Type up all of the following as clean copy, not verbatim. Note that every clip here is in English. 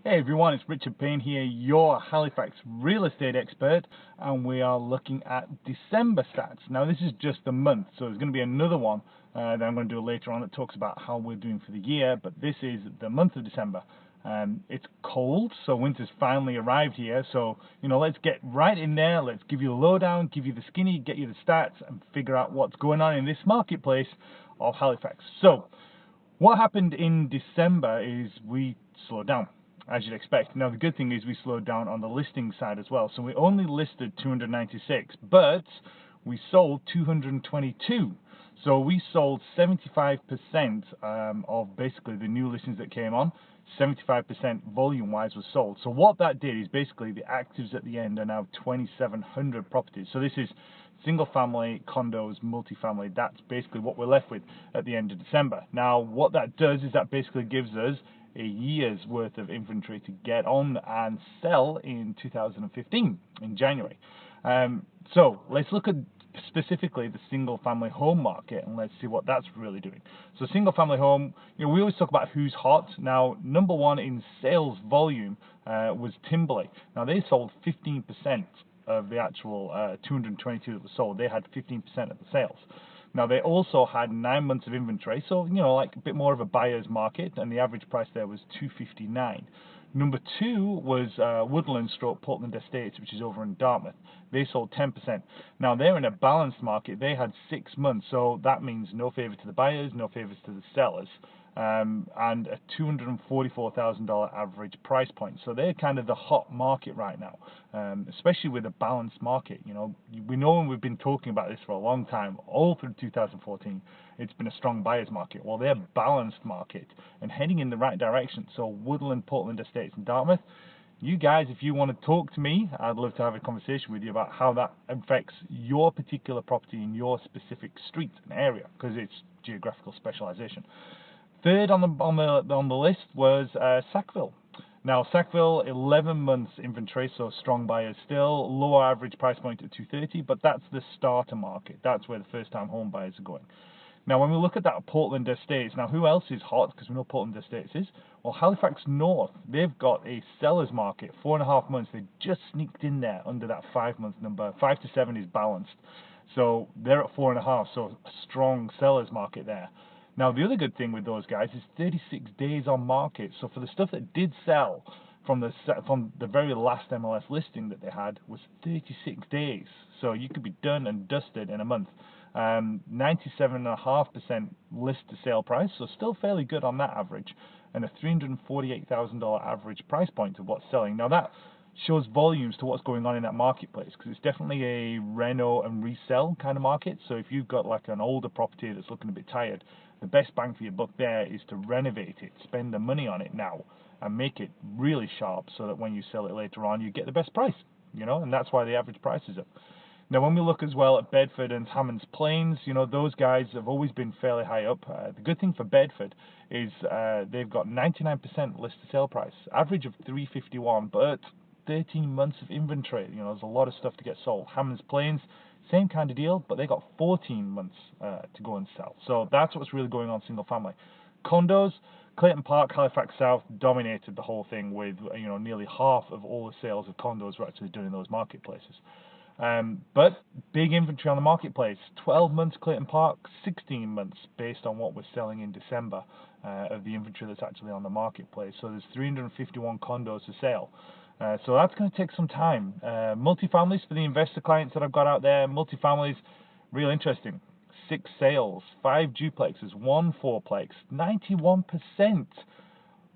Hey everyone, it's Richard Payne here, your Halifax real estate expert, and we are looking at December stats. Now, this is just the month, so there's going to be another one that I'm going to do later on that talks about how we're doing for the year, but this is the month of December. It's cold, so winter's finally arrived here, so let's get right in there. Let's give you the lowdown, give you the skinny, get you the stats, and figure out what's going on in this marketplace of Halifax. So, what happened in December is we slowed down, as you'd expect. Now, the good thing is we slowed down on the listing side as well. So we only listed 296, but we sold 222. So we sold 75% of basically the new listings that came on. 75% volume-wise was sold. So what that did is basically the actives at the end are now 2,700 properties. So this is single-family, condos, multifamily. That's basically what we're left with at the end of December. Now, what that does is that basically gives us a year's worth of inventory to get on and sell in 2015 in January. So let's look at specifically the single family home market and let's see what that's really doing. So single family home, we always talk about who's hot. Now, number one in sales volume was Timberlake. Now, they sold 15% of the actual 222 that was sold. They had 15% of the sales. Now, they also had 9 months of inventory, so like a bit more of a buyer's market, and the average price there was $259. Number two was Woodland Stroke Portland Estates, which is over in Dartmouth. They sold 10%. Now, they're in a balanced market. They had 6 months, so that means no favor to the buyers, no favors to the sellers, and a $244,000 average price point. So they're kind of the hot market right now, especially with a balanced market. We know, and we've been talking about this for a long time, all through 2014, it's been a strong buyer's market. Well, they're a balanced market and heading in the right direction. So Woodland, Portland Estates, and Dartmouth, you guys, if you want to talk to me, I'd love to have a conversation with you about how that affects your particular property in your specific street and area, because it's geographical specialization. Third on the list was Sackville. Now, Sackville, 11 months inventory, so strong buyers still, lower average price point at 230, but that's the starter market. That's where the first-time home buyers are going. Now, when we look at that Portland Estates, now who else is hot? Because we know Portland Estates is. Well, Halifax North, they've got a seller's market, 4.5 months. They just sneaked in there under that 5-month number. 5 to 7 is balanced. So they're at 4.5, so a strong seller's market there. Now, the other good thing with those guys is 36 days on market. So for the stuff that did sell from the very last MLS listing that they had was 36 days. So you could be done and dusted in a month. 97.5% list to sale price, so still fairly good on that average, and a $348,000 average price point of what's selling. Now that shows volumes to what's going on in that marketplace, because it's definitely a reno and resell kind of market. So if you've got like an older property that's looking a bit tired, the best bang for your buck there is to renovate it, spend the money on it now, and make it really sharp so that when you sell it later on, you get the best price, and that's why the average price is up. Now, when we look as well at Bedford and Hammonds Plains, those guys have always been fairly high up. The good thing for Bedford is they've got 99% list to sale price, average of 351, but 13 months of inventory. There's a lot of stuff to get sold. Hammonds Plains, same kind of deal, but they got 14 months to go and sell. So that's what's really going on single family. Condos, Clayton Park, Halifax South dominated the whole thing with nearly half of all the sales of condos were actually done in those marketplaces. But big inventory on the marketplace, 12 months Clayton Park, 16 months based on what we're selling in December of the inventory that's actually on the marketplace. So there's 351 condos to sell. So that's going to take some time. Multifamilies for the investor clients that I've got out there, multifamilies, real interesting. 6 sales, 5 duplexes, 1 fourplex, 91%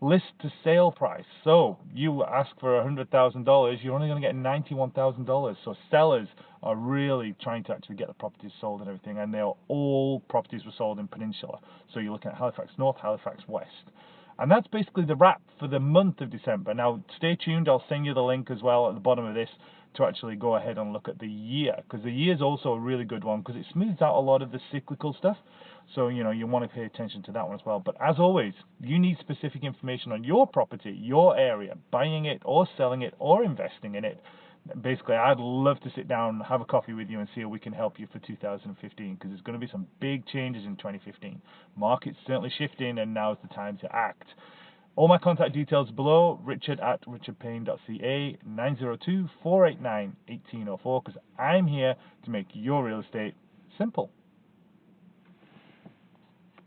list to sale price. So you ask for $100,000, you're only going to get $91,000. So sellers are really trying to actually get the properties sold and everything, and all properties were sold in Peninsula. So you're looking at Halifax North, Halifax West. And that's basically the wrap for the month of December. Now, stay tuned. I'll send you the link as well at the bottom of this to actually go ahead and look at the year, because the year is also a really good one because it smooths out a lot of the cyclical stuff. So, you want to pay attention to that one as well. But as always, you need specific information on your property, your area, buying it or selling it or investing in it. Basically, I'd love to sit down and have a coffee with you and see how we can help you for 2015, because there's going to be some big changes in 2015. Market's certainly shifting, and now's the time to act. All my contact details below, richard@richardpayne.ca, 902-489-1804, because I'm here to make your real estate simple.